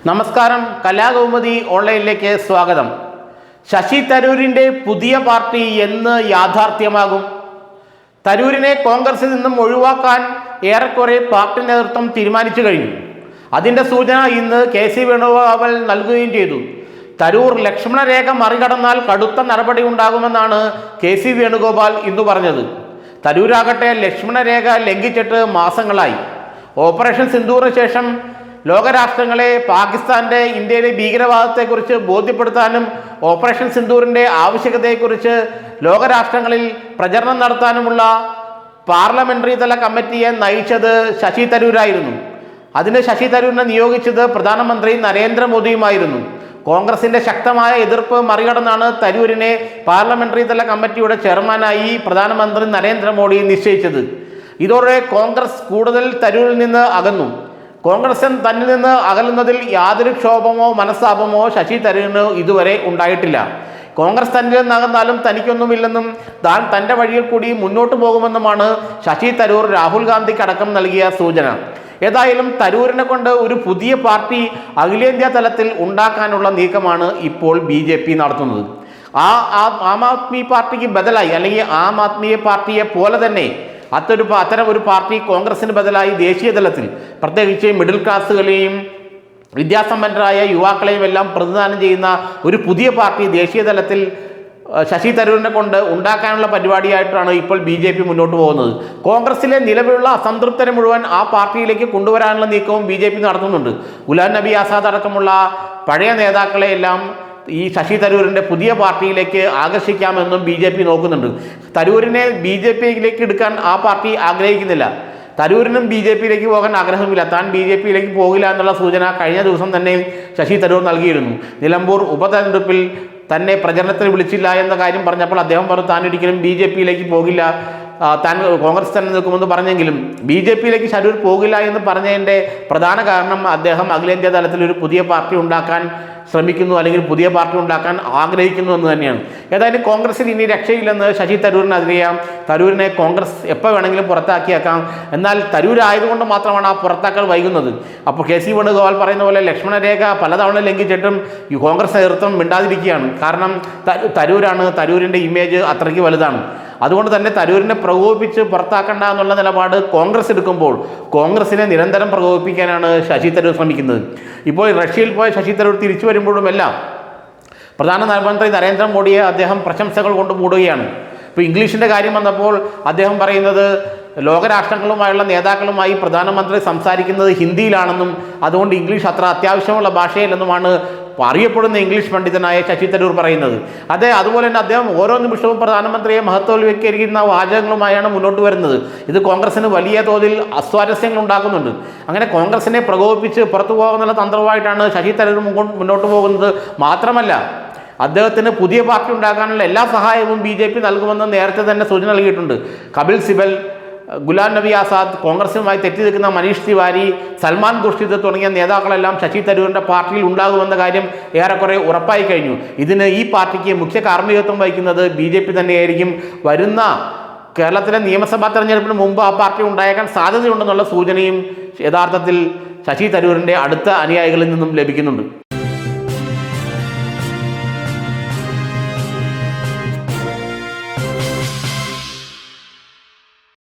നമസ്കാരം, കലാകൗമുദി ഓൺലൈനിലേക്ക് സ്വാഗതം. ശശി തരൂരിൻ്റെ പുതിയ പാർട്ടി എന്ന് യാഥാർത്ഥ്യമാകും? തരൂരിനെ കോൺഗ്രസിൽ നിന്നും ഒഴിവാക്കാൻ ഏറെക്കുറെ പാർട്ടി നേതൃത്വം തീരുമാനിച്ചു കഴിഞ്ഞു. അതിൻ്റെ സൂചന ഇന്ന് കെ.സി. വേണുഗോപാൽ നൽകുകയും ചെയ്തു. തരൂർ ലക്ഷ്മണരേഖ മറികടന്നാൽ കടുത്ത നടപടി ഉണ്ടാകുമെന്നാണ് കെ.സി. വേണുഗോപാൽ ഇന്ന് പറഞ്ഞത്. തരൂരാകട്ടെ ലക്ഷ്മണരേഖ ലംഘിച്ചിട്ട് മാസങ്ങളായി. ഓപ്പറേഷൻ സിന്ദൂറിന് ശേഷം ലോകരാഷ്ട്രങ്ങളെ പാകിസ്ഥാന്റെ ഇന്ത്യയിലെ ഭീകരവാദത്തെക്കുറിച്ച് ബോധ്യപ്പെടുത്താനും ഓപ്പറേഷൻ സിന്ദൂറിൻ്റെ ആവശ്യകതയെക്കുറിച്ച് ലോകരാഷ്ട്രങ്ങളിൽ പ്രചരണം നടത്താനുമുള്ള പാർലമെന്ററി തല കമ്മിറ്റിയെ നയിച്ചത് ശശി തരൂരായിരുന്നു. അതിന് ശശി തരൂരിനെ നിയോഗിച്ചത് പ്രധാനമന്ത്രി നരേന്ദ്രമോദിയുമായിരുന്നു. കോൺഗ്രസിന്റെ ശക്തമായ എതിർപ്പ് മറികടന്നാണ് തരൂരിനെ പാർലമെന്ററി തല കമ്മിറ്റിയുടെ ചെയർമാനായി പ്രധാനമന്ത്രി നരേന്ദ്രമോദി നിശ്ചയിച്ചത്. ഇതോടെ കോൺഗ്രസ് കൂടുതൽ തരൂരിൽ നിന്ന് അകന്നു. കോൺഗ്രസ് തന്നിൽ നിന്ന് അകലുന്നതിൽ യാതൊരു ക്ഷോഭമോ മനസ്താപമോ ശശി തരൂരിന് ഇതുവരെ ഉണ്ടായിട്ടില്ല. കോൺഗ്രസ് തന്നിൽ നിന്നകന്നാലും തനിക്കൊന്നുമില്ലെന്നും താൻ തൻ്റെ വഴിയിൽ കൂടി മുന്നോട്ട് പോകുമെന്നുമാണ് ശശി തരൂർ രാഹുൽ ഗാന്ധിക്കടക്കം നൽകിയ സൂചന. ഏതായാലും തരൂരിനെ കൊണ്ട് ഒരു പുതിയ പാർട്ടി അഖിലേന്ത്യാ തലത്തിൽ ഉണ്ടാക്കാനുള്ള നീക്കമാണ് ഇപ്പോൾ BJP നടത്തുന്നത്. ആം ആദ്മി പാർട്ടിക്ക് ബദലായി, അല്ലെങ്കിൽ ആം ആദ്മി പാർട്ടിയെ പോലെ തന്നെ അത്തരം ഒരു പാർട്ടി കോൺഗ്രസിന് ബദലായി ദേശീയ തലത്തിൽ, പ്രത്യേകിച്ച് മിഡിൽ ക്ലാസ്സുകളെയും വിദ്യാസമ്പന്നരായ യുവാക്കളെയും എല്ലാം പ്രതിനിധാനം ചെയ്യുന്ന ഒരു പുതിയ പാർട്ടി ദേശീയ തലത്തിൽ ശശി തരൂരിനെ കൊണ്ട് ഉണ്ടാക്കാനുള്ള പരിപാടിയായിട്ടാണ് ഇപ്പോൾ BJP മുന്നോട്ട് പോകുന്നത്. കോൺഗ്രസിലെ നിലവിലുള്ള അസംതൃപ്തരെ മുഴുവൻ ആ പാർട്ടിയിലേക്ക് കൊണ്ടുവരാനുള്ള നീക്കവും BJP നടത്തുന്നുണ്ട്. ഗുലാം നബി ആസാദ് അടക്കമുള്ള പഴയ നേതാക്കളെയെല്ലാം ഈ ശശി തരൂരിൻ്റെ പുതിയ പാർട്ടിയിലേക്ക് ആകർഷിക്കാമെന്നും BJP നോക്കുന്നുണ്ട്. തരൂരിനെ BJPയിലേക്ക് എടുക്കാൻ ആ പാർട്ടി ആഗ്രഹിക്കുന്നില്ല. തരൂരിനും BJPയിലേക്ക് പോകാൻ ആഗ്രഹമില്ല. താൻ BJPയിലേക്ക് പോകില്ല എന്നുള്ള സൂചന കഴിഞ്ഞ ദിവസം തന്നെ ശശി തരൂർ നൽകിയിരുന്നു. നിലമ്പൂർ ഉപതെരഞ്ഞെടുപ്പിൽ തന്നെ പ്രചരണത്തിന് വിളിച്ചില്ല എന്ന കാര്യം പറഞ്ഞപ്പോൾ അദ്ദേഹം പറഞ്ഞു താൻ ഒരിക്കലും BJPയിലേക്ക് പോകില്ല, താൻ കോൺഗ്രസ് തന്നെ നിൽക്കുമെന്ന് പറഞ്ഞെങ്കിലും BJPയിലേക്ക് തരൂർ പോകില്ല എന്ന് പറഞ്ഞതിൻ്റെ പ്രധാന കാരണം അദ്ദേഹം അഖിലേന്ത്യാ തലത്തിൽ ഒരു പുതിയ പാർട്ടി ഉണ്ടാക്കാൻ ശ്രമിക്കുന്നു, അല്ലെങ്കിൽ പുതിയ പാർട്ടി ഉണ്ടാക്കാൻ ആഗ്രഹിക്കുന്നു എന്ന് തന്നെയാണ്. ഏതായാലും കോൺഗ്രസിൽ ഇനി രക്ഷയില്ലെന്ന് ശശി തരൂരിന് അറിയാം. തരൂരിനെ കോൺഗ്രസ് എപ്പോൾ വേണമെങ്കിലും പുറത്താക്കിയേക്കാം. എന്നാൽ തരൂരായതുകൊണ്ട് മാത്രമാണ് ആ പുറത്താക്കൽ വൈകുന്നത്. അപ്പോൾ കെ.സി. വേണുഗോപാൽ പറയുന്ന പോലെ ലക്ഷ്മണരേഖ പലതവണ ലംഘിച്ചിട്ടും ഈ കോൺഗ്രസ് നേതൃത്വം മിണ്ടാതിരിക്കുകയാണ്. കാരണം തരൂരാണ്, തരൂരിൻ്റെ ഇമേജ് അത്രയ്ക്ക് വലുതാണ്. അതുകൊണ്ട് തന്നെ തരൂരിനെ പ്രകോപിപ്പിച്ച് പുറത്താക്കണ്ട എന്നുള്ള നിലപാട് കോൺഗ്രസ് എടുക്കുമ്പോൾ കോൺഗ്രസിനെ നിരന്തരം പ്രകോപിപ്പിക്കാനാണ് ശശി തരൂർ ശ്രമിക്കുന്നത്. ഇപ്പോൾ റഷ്യയിൽ പോയ ശശി തരൂർ തിരിച്ചു വരുമ്പോഴുമെല്ലാം പ്രധാനമന്ത്രി നരേന്ദ്രമോദിയെ അദ്ദേഹം പ്രശംസകൾ കൊണ്ട് മൂടുകയാണ്. ഇപ്പോൾ ഇംഗ്ലീഷിൻ്റെ കാര്യം വന്നപ്പോൾ അദ്ദേഹം പറയുന്നത് ലോകരാഷ്ട്രങ്ങളുമായുള്ള നേതാക്കളുമായി പ്രധാനമന്ത്രി സംസാരിക്കുന്നത് ഹിന്ദിയിലാണെന്നും അതുകൊണ്ട് ഇംഗ്ലീഷ് അത്ര അത്യാവശ്യമുള്ള ഭാഷയല്ലെന്നുമാണ് അറിയപ്പെടുന്ന ഇംഗ്ലീഷ് പണ്ഡിതനായ ശശി തരൂർ പറയുന്നത്. അതുപോലെ തന്നെ അദ്ദേഹം ഓരോ നിമിഷവും പ്രധാനമന്ത്രിയെ മഹത്വവൽക്കരിക്കുന്ന വാചകങ്ങളുമായാണ് മുന്നോട്ട് വരുന്നത്. ഇത് കോൺഗ്രസിന് വലിയ തോതിൽ അസ്വാരസ്യങ്ങൾ ഉണ്ടാക്കുന്നുണ്ട്. അങ്ങനെ കോൺഗ്രസിനെ പ്രകോപിപ്പിച്ച് പുറത്തു പോകുന്നുള്ള തന്ത്രമായിട്ടാണ് ശശി തരൂർ മുന്നോട്ട് പോകുന്നത്. മാത്രമല്ല അദ്ദേഹത്തിന് പുതിയ പാർട്ടി ഉണ്ടാക്കാനുള്ള എല്ലാ സഹായവും BJP നൽകുമെന്ന് നേരത്തെ തന്നെ സൂചന നൽകിയിട്ടുണ്ട്. കപിൽ സിബൽ, ഗുലാം നബി ആസാദ്, കോൺഗ്രസുമായി തെറ്റി നിൽക്കുന്ന മനീഷ് തിവാരി, സൽമാൻ ഖുർഷിദ് തുടങ്ങിയ നേതാക്കളെല്ലാം ശശി തരൂരിൻ്റെ പാർട്ടിയിൽ ഉണ്ടാകുമെന്ന കാര്യം ഏറെക്കുറെ ഉറപ്പായി കഴിഞ്ഞു. ഈ പാർട്ടിക്ക് മുഖ്യ കാർമ്മികത്വം വഹിക്കുന്നത് BJP തന്നെയായിരിക്കും. വരുന്ന കേരളത്തിലെ നിയമസഭാ തെരഞ്ഞെടുപ്പിന് മുമ്പ് ആ പാർട്ടി ഉണ്ടായേക്കാൻ സാധ്യതയുണ്ടെന്നുള്ള സൂചനയും യഥാർത്ഥത്തിൽ ശശി തരൂരിൻ്റെ അടുത്ത അനുയായികളിൽ നിന്നും ലഭിക്കുന്നുണ്ട്.